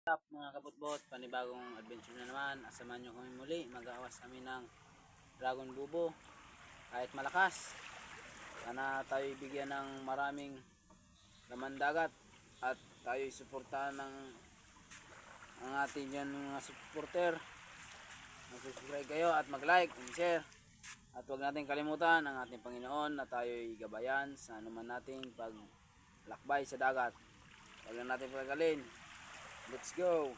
Up mga kaputbot, panibagong adventure na naman. Asamahan nyo kami muli, mag-aawas kami ng dragon bubo kahit malakas. Sana tayo bigyan ng maraming laman dagat at tayo suportahan ng ang ating dyan mga supporter. Mag-subscribe kayo at mag-like and share. At huwag natin kalimutan ang ating Panginoon na tayo'y gabayan sa anuman nating paglakbay sa dagat. Huwag lang natin pagkalin. Let's go!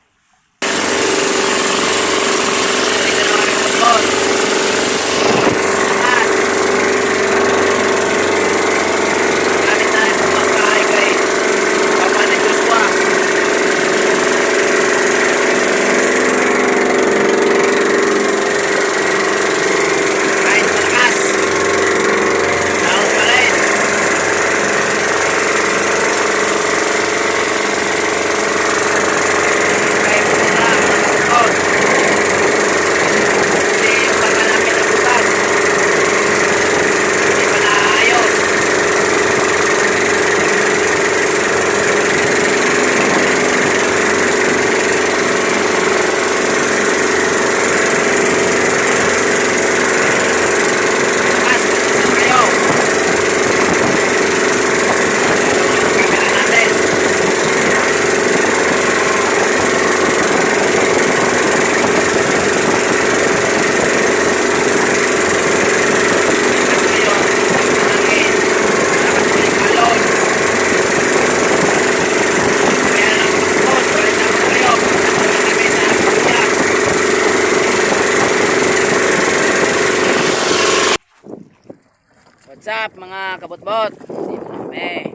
What's up mga kabotbot? Dito na kami.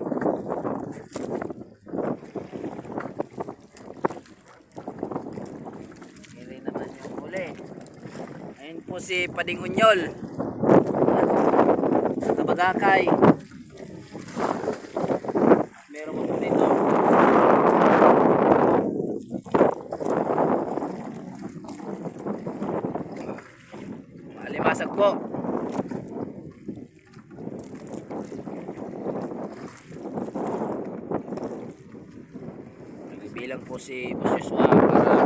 Hili naman yung huli. Ayun po si Pading Unyol. Kabagakay. Meron po dito. Malimasag po. Bilang po si Boss Joshua para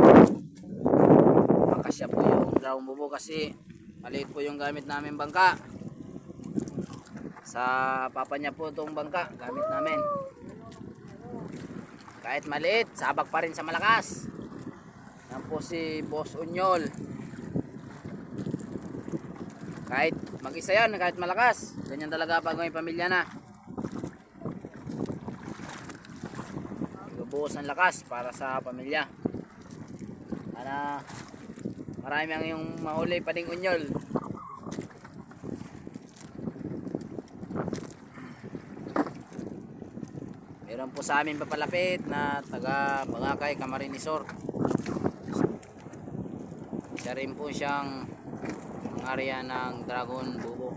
makasya po yung dragon bubo kasi maliit po yung gamit namin bangka. Sa papa niya po itong bangka gamit namin. Kahit maliit, sabak pa rin sa malakas. Yan po si Boss Unyol. Kahit mag-isa yan, kahit malakas. Ganyan talaga pag may pamilya na. Buhos ng lakas para sa pamilya. Sana marami ang yung mahuli Pading Unyol. Meron po sa amin papalapit na taga Bagakay, Camarines Sur. Isa rin po siyang area ng dragon bubo.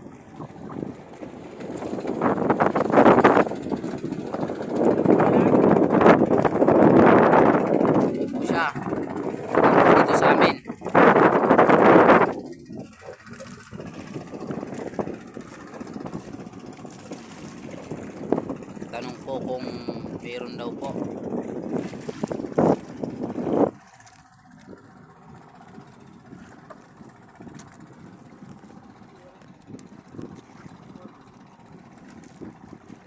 Dito sa amin. Tanong po kung meron daw po.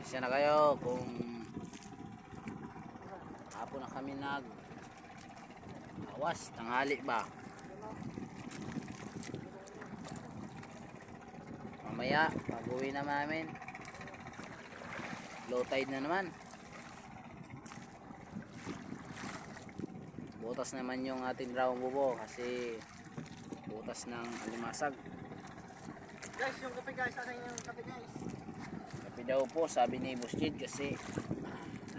Isa na kayo kung hapon na kami awas, tanghali ba? Mamaya, pag-uwi na namin. Low tide na naman. Butas naman yung ating dragon bubo kasi butas ng alimasag. Guys, yung kape guys, asan yung kape guys? Kape daw po, sabi ni Boss Jid kasi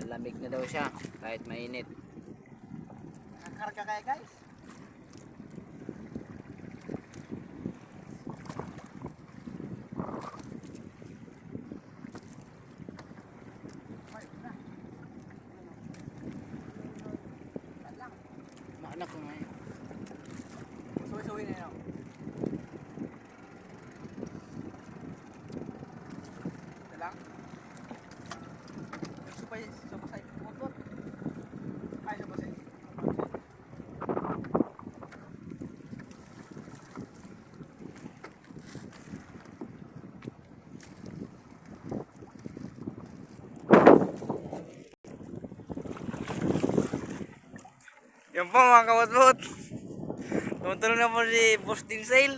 nalamig na daw siya kahit mainit. Nakakarga kaya guys? Maanak ko ngayon. Suwi-suwi na yun. Ito lang. Supay sa motor. Ay, sa Yan po mga kabutbut. Tumutulong na po si Boss Dinsale.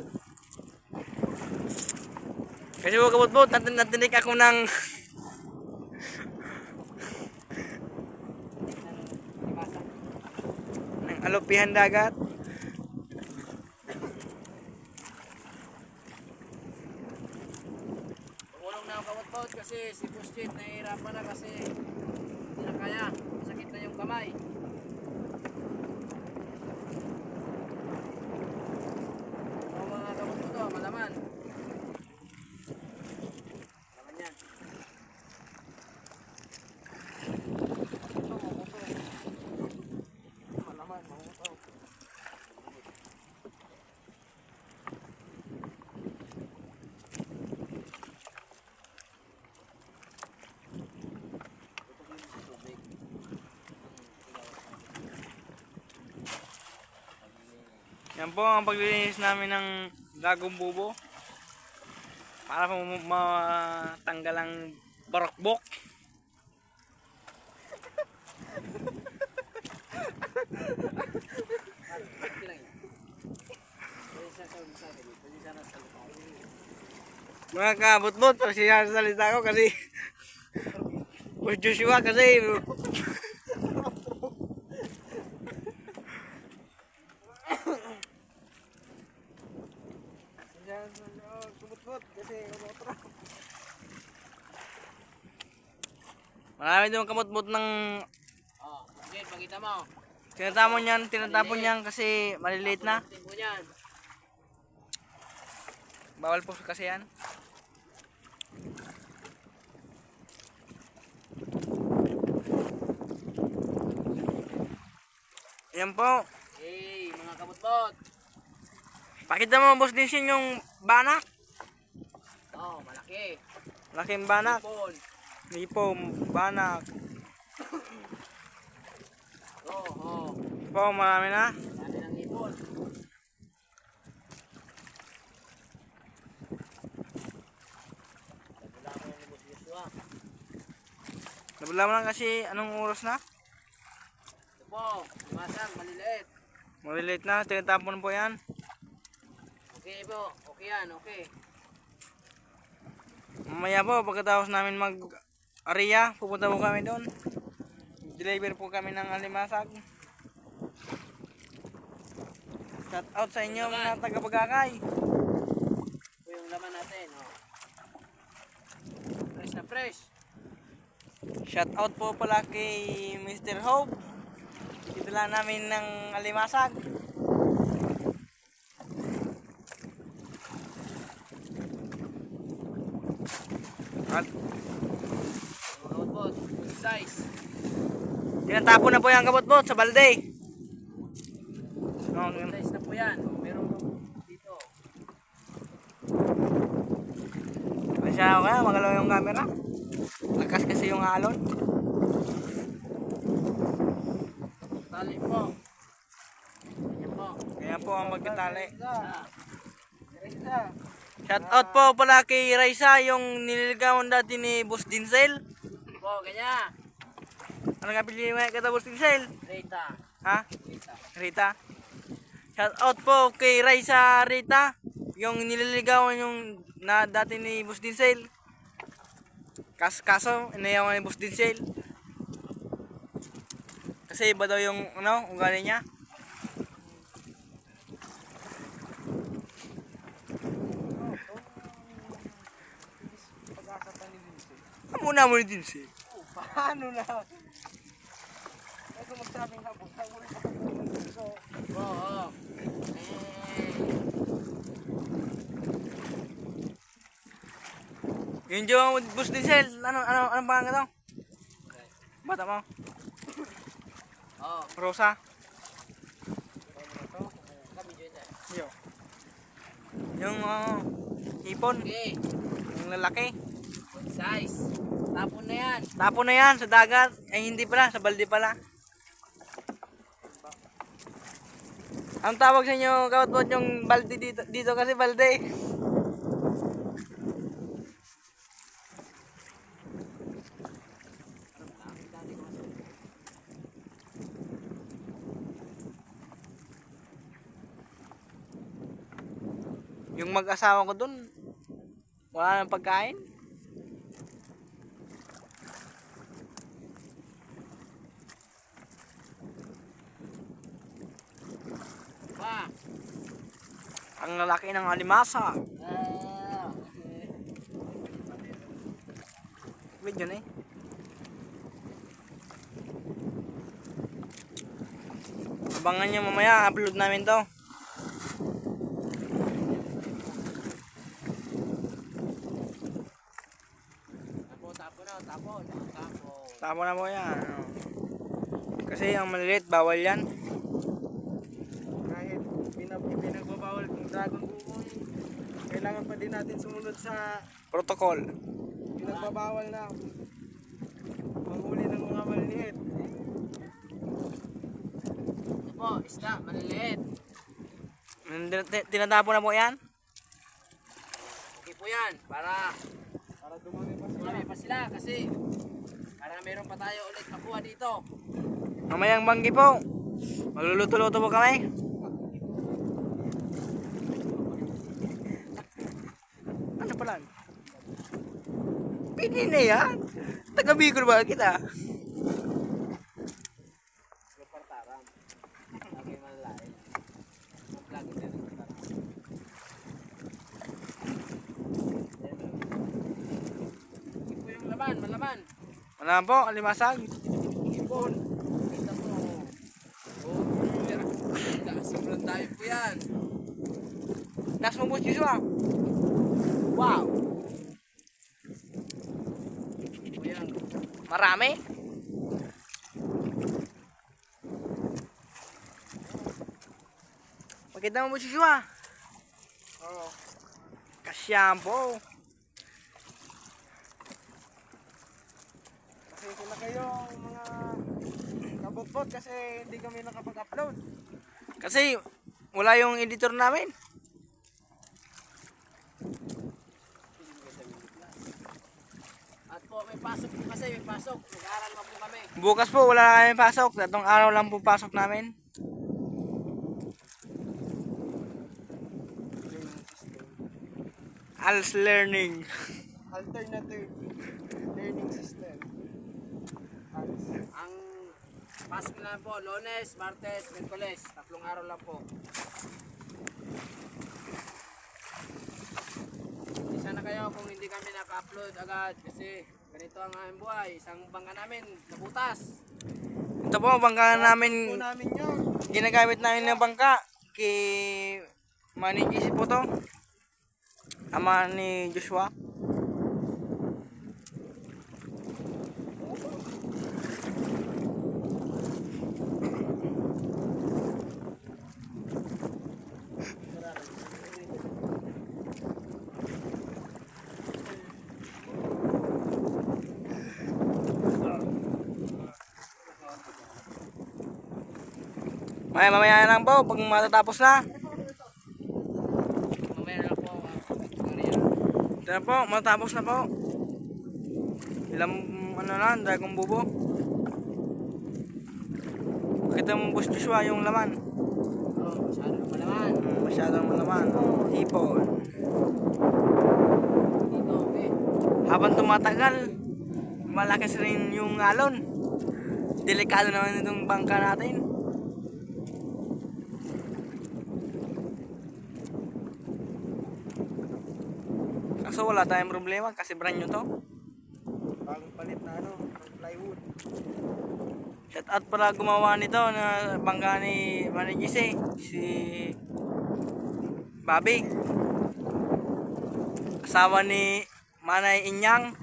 Kasi mga kabutbut, natinik ako ng alupihan dagat. Pumulong na ako kabutbut kasi si Boss Jet nahihirapan na kasi hindi na kaya. Sakit na yung kamay. O mga kabutbut o, malaman. Malaman yan. Malaman, mamuto. Yan po ang paglilinis namin ng Dragong Bubo. Para po matanggal ang barokbok. Mga kabutbut, pag sinasalita ko kasi Boss Joshua kasi Kumutbut kasi umotro. marami din kamutbut ng O, Jet, pakita mo. tinatapon niyan kasi maliliit na. Timpo niyan. Bawal po kasi yan. Yan po. Hey, mga kabutbut. Pakita mo Boss Dinsin yung banak. Oh, malaki. Laking banak. Ipon. Lipom, banak. Oh. Po, marami na. Dami ng ipon. Nagula ko yung Boss Joshua. Nabula mo lang kasi anong oras na? Ito po, limasang, maliliit. Maliliit na, tinatapon po yan. Okay po, okay yan, okay. Mamaya po, pagkatapos namin mag-area, pupunta po kami doon. Deliver po kami ng alimasag. Shout out sa inyo mga taga-Bagakay. Ito yung laman natin, oh. Fresh na fresh. Shout out po pala kay Mr. Hope. Itala namin ng alimasag. At Mga kabutbut, good size. tinatapon na po yung kabot-bot sa balde. Good size na po yan. Meron po dito. Masya ako kaya, magalaw yung camera. Lakas kasi yung alon. Tali po. Ganyan po. Kaya po ang magkatali. Isa. Shout out po pala kay Raisa, yung nililigawan dati ni Boss Dinsale. Po, ganyan. Ano nga pili mo kata Boss Dinsale? Rita. Ha? Rita. Rita. Shout out po kay Raisa Rita, yung nililigawan yung na dati ni Boss Dinsale. Kaso, inayawan ni Boss Dinsale. Kasi iba daw yung ugali niya. Muna mo ni Dinsale. Paano na? Ay, kung magsabing hapon, ang muli sa pagkakas. Oo. Yung yung Boss Dinsale, ano pangalan to? Bata mo? Oo. Rosa. Kami dyan. Yo. Yung hipon, Okay. yung lalaki. Good size. Tapon na yan. Tapon na yan sa dagat. Ay hindi pala, sa balde pala. Ang tawag sa inyo, kawat-wat yung balde dito kasi balde. Yung mag-asawa ko dun, wala nang pagkain. Pa! Ang lalaki ng alimasa. Ah! Video na eh. Abangan nyo mamaya, upload namin to. Tapo na, tapo. Tama na po yan. Kasi ang maliliit, bawal yan. Kahit pinagbabawal ng dragon bubo, kailangan pa din natin sumunod sa Protocol. pinagbabawal na manghuli ng mga maliliit. Ito po, isda, maliliit. Tinatapo na po yan. Okay po yan, para Para dumami pa sila. dumami pa sila kasi para meron pa tayo ulit makuha dito. Mamayang banggi po. Magluluto-luto po kami. Ano pala? Pini na yan. Taga Bicol ba kita? Lupartaram. Lagi malalain. Lagi din lupartaram. Ito po yung laman, malaman. Wala po, alimasag. Ipon. Ito po. Oh, sobrang tayo po yan. Last mo po, Joshua. Wow. Ito po yan. Marami. Maganda mo po, Joshua. Oo. Kasyam po. Kasi na kayo mga kabot-bot kasi hindi kami nakapag-upload. Kasi wala yung editor namin. At po, may pasok po kasi, may pasok. Nag-aaral pa po kami. Bukas po wala na kami pasok. Tatong araw lang po pasok namin. ALS learning. Alternative learning system. Ang pasok na lang po, Lunes, Martes, Miyerkules. 3 araw lang po. Sana kayo kung hindi kami naka-upload agad kasi ganito ang aming buhay. Isang bangka namin nabutas. Ito po, bangka Po namin, namin yun. ginagamit namin ng bangka kay Manny GC po to. Ama ni Joshua. Mamaya lang po pag matatapos na. Mamaya na lang po Maria. Ito na po, matatapos na po. Ilang ano lang, Dragon Bubo. Pakita mo boss Joshua yung laman. Oh, masyado na malaman. Masyadong malaman. Hipon. Dito, okay. Habang tumatagal, malakas rin yung alon. Delikado naman itong bangka natin. Kaso wala tayong problema kasi brand new to. Bagong palit na plywood. Shout out pala gumawa nito na bangka ni Manny GC, si Bobby. Asawa ni Manay Inyang.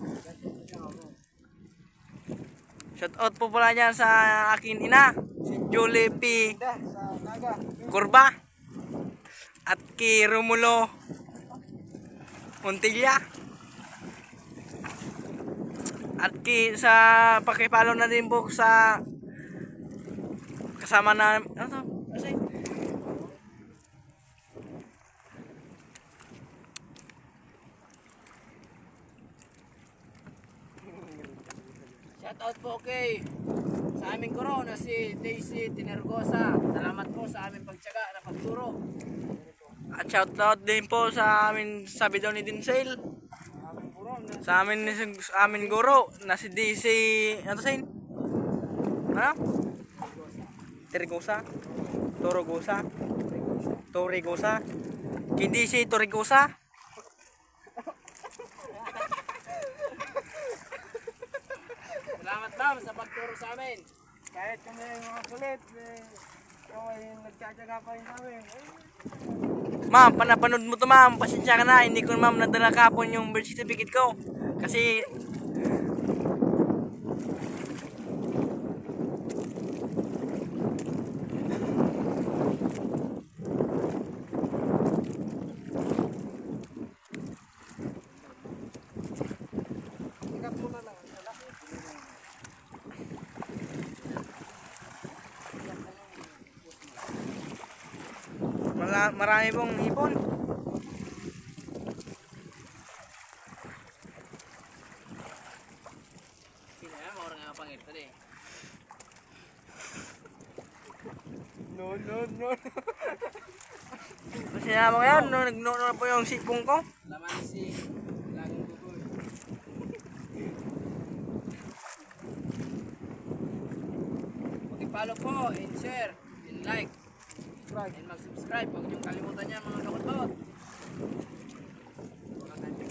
Shout out po pala dyan sa akin ina, si Julie P. Sa Naga. Kurba at kay Romulo Montilla at sa pakipalo na din po sa kasama na ano to? Kasi Shout out po kay sa aming guro na si Daisy Tinergosa. Salamat po sa aming pagtiyaga na pagturo. At shoutout din po sa amin, sabi daw ni Dinsel. Aming buron na. Sa amin guro na si DC, ano sa Ha? Torigosa? Torogosa? Torigosa? Hindi si Torigosa? Salamat ma'am sa pagturo sa amin. Kahit kami ay mga kulit, ikaw ay nagtsatsaga pa rin sa amin. Ma'am, panapanood mo to ma'am. Pasensya ka na. Hindi ko ma'am nadala kapon yung birth certificate ko. Kasi Ikat mo na lang. marami pong ipon. Sino yan? Mga orang nga pangit tadi. No, no, no. Kasi naman ngayon, no, nagnono na po yung sipong ko. Laman si Lagong Buboy. Pag-follow po, and share, and like, and mag-subscribe. Huwag niyong kalimutan yan mga kabutbot.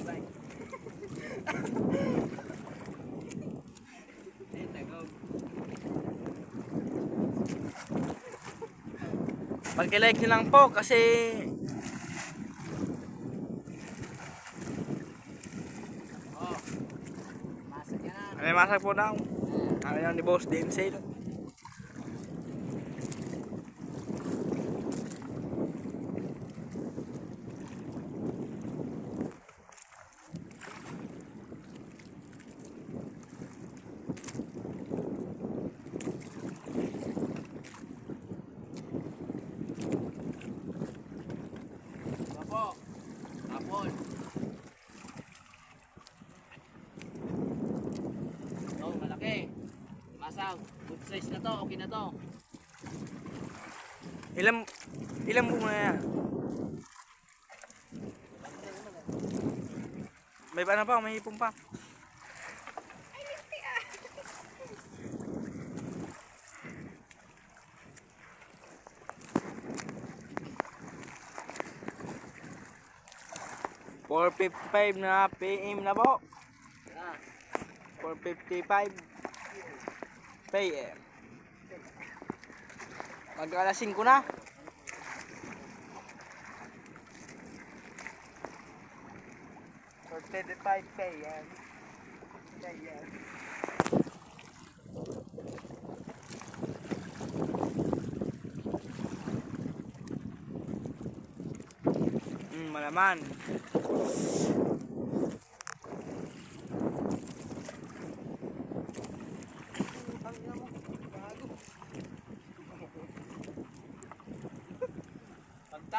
Like. Ayun, tagaw. Pag-like nyo lang po kasi Oh, masag yan na. may masag po daw. Ano yan ni Boss Dinsel. Opo, hapon. Oh, malaki. Masaw, good size na to, okay na to. Ilang buo na yan? May pa na pa, may ipon pa. $4:55 na PM na po. Ah, 4:55 PM. Mag-alas 5 na. For 25K yan. Yan. Malaman.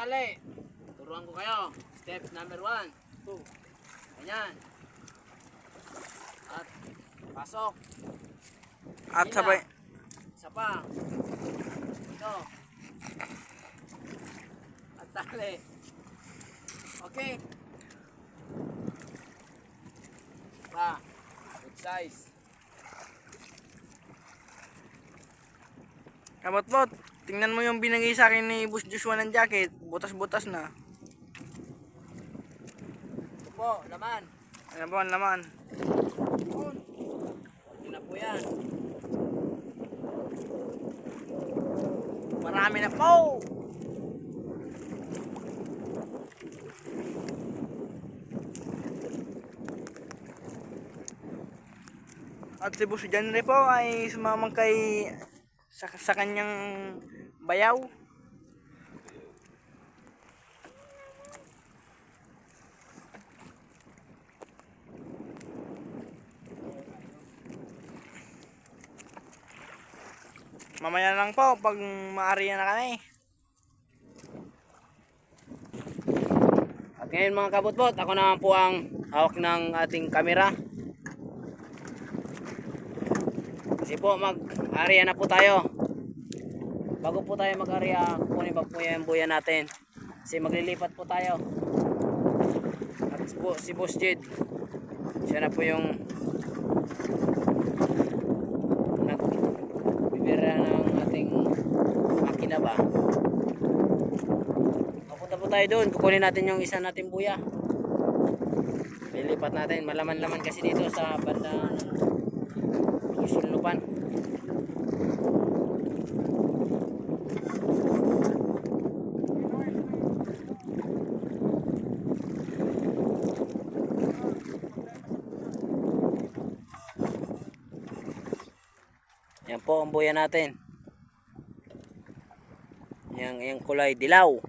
pagtali. Turuan ko kayo. Step number 1. Ganyan. At pasok. At sabay, Isa pa. Ito. At tali. Okay. Pa. Good size. kabot-bot. Tingnan mo yung binigay sa akin ni Boss Joshua ng jacket. Butas-butas na. Ito po, laman. Ano po ang laman? Yun na po yan. Marami na po! At si Boss Janre po ay sumamang kay sa kanyang bayaw. Mamaya lang po pag maari na kami. At ngayon mga kabutbot, ako naman po ang hawak ng ating kamera. Kasi po mag-area na po tayo. Bago po tayo mag-area, kunin pa po yung buya natin. Kasi maglilipat po tayo. At po, si Boss Jed, siya na po yung nagbibira ng ating makina ba. Papunta po tayo doon, kukunin natin yung isa natin buya. Lilipat natin, malaman-laman kasi dito sa bandang Isulnupan. Yan po ang buya natin. Yung kulay dilaw.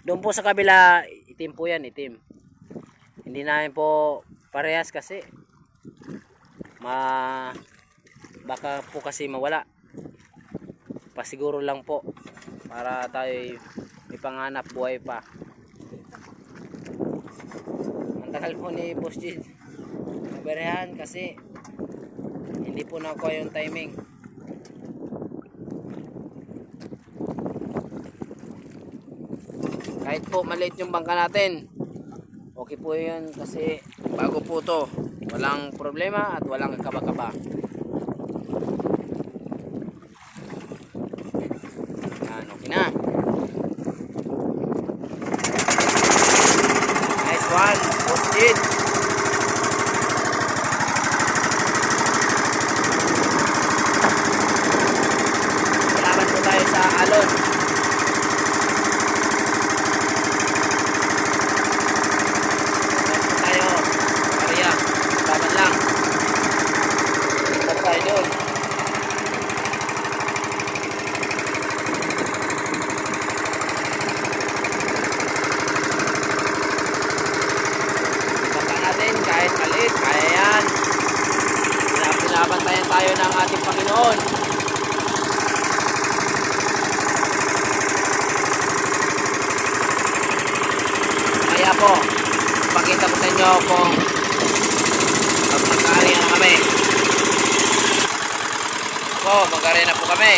Doon po sa kabila, itim po yan, itim. Hindi namin po parehas kasi baka po kasi mawala. Pasiguro lang po para tayo may panghanap buhay pa. Ang tagal po ni Boss Jid naberehan kasi hindi po nakuha yung timing. Kahit po maliit yung bangka natin, okay po yun kasi bago po to, walang problema at walang kaba-kaba. Yan, okay na. Nice one, Boss Jid. Salamat po tayo sa alon. Kahit maliit, kaya yan. Pinabantayan tayo ng ating Panginoon. Kaya po, pakita ko sa inyo kung magkari na kami. Magkari na po kami.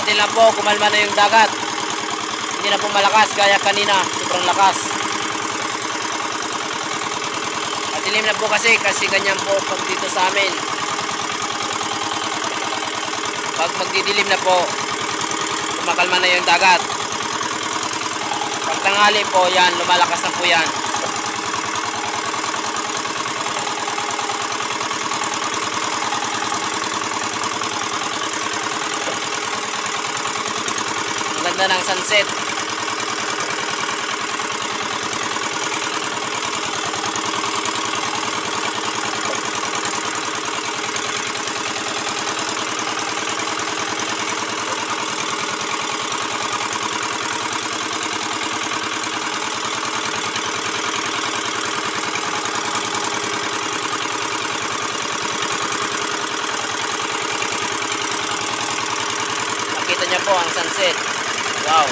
Buti lang po, kumalma na yung dagat. Hindi na po malakas gaya kanina, sobrang lakas. Madilim na po kasi ganyan po pag dito sa amin. Pag magdidilim na po, kumakalma na yung dagat. Pag tanghali po yan, lumalakas na po yan. Ganda ng sunset. Nakita niyo po ang sunset. Wow.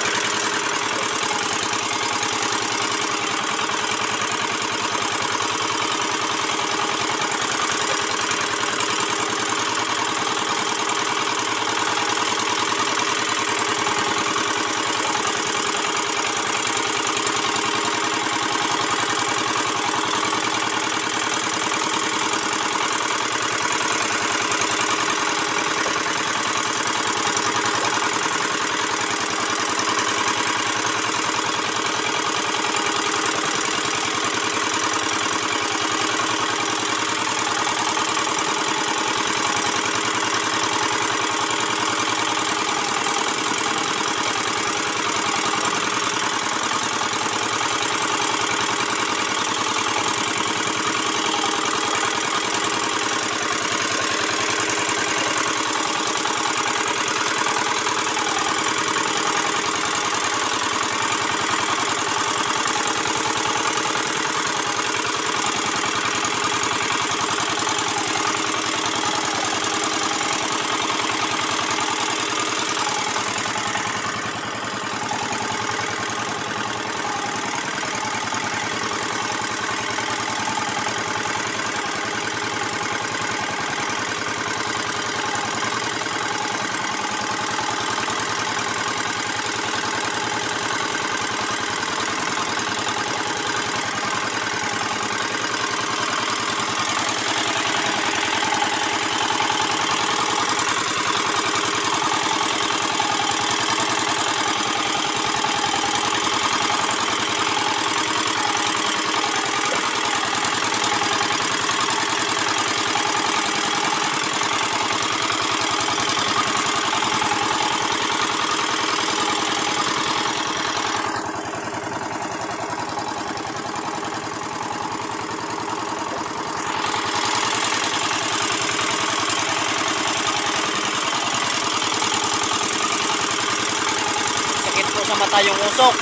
yung usok.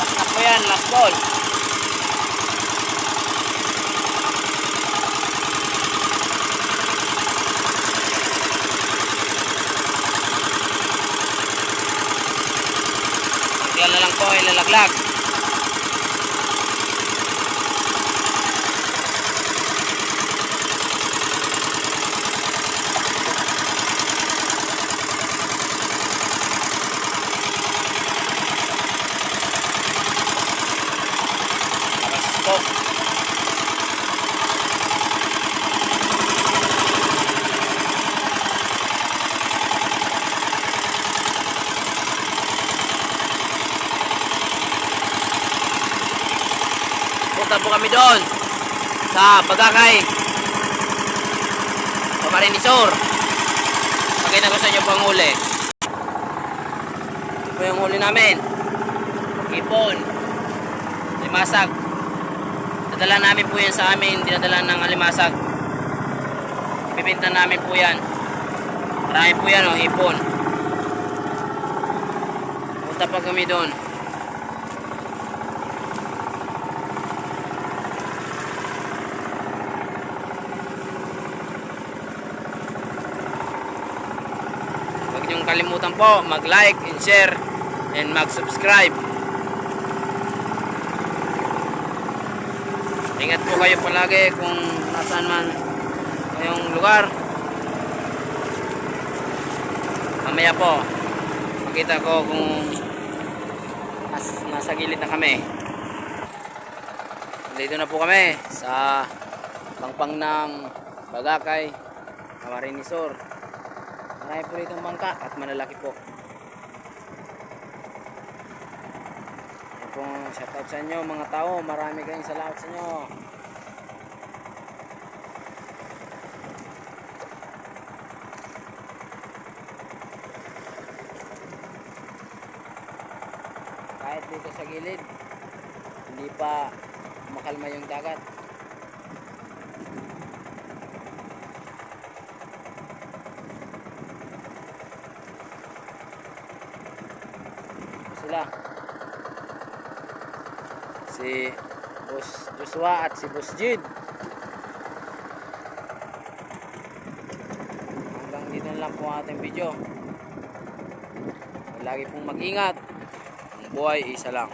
Last na po yan, last ball. Yan na lang po, ilalaglag. Po. Punta po kami doon sa Bagakay Camarinesor. Pagkita ko sa inyo pang huli. Ito po yung huli namin. Ipon, limasag. Dadala namin po yan sa amin, dinadala ng alimasag. Ibibenta namin po yan. Marami po yan, hipon. Punta pa kami doon. Huwag niyong kalimutan po mag-like and share and mag-subscribe. Ingat po kayo palagi kung nasaan man kayong lugar. Mamaya po makita ko kung nasa gilid na kami. Dito na po kami sa pangpang ng Bagakay Camarinesor. Marami po rito bangka at malalaki po. Shoutout sa inyo mga tao, marami kayong salamat sa inyo. Kahit dito sa gilid, hindi pa makalma yung dagat. Sila. Si Boss Joshua at si Boss Jid. Hanggang dito na lang po ang ating video. Lagi pong mag-ingat. Ang buhay isa lang.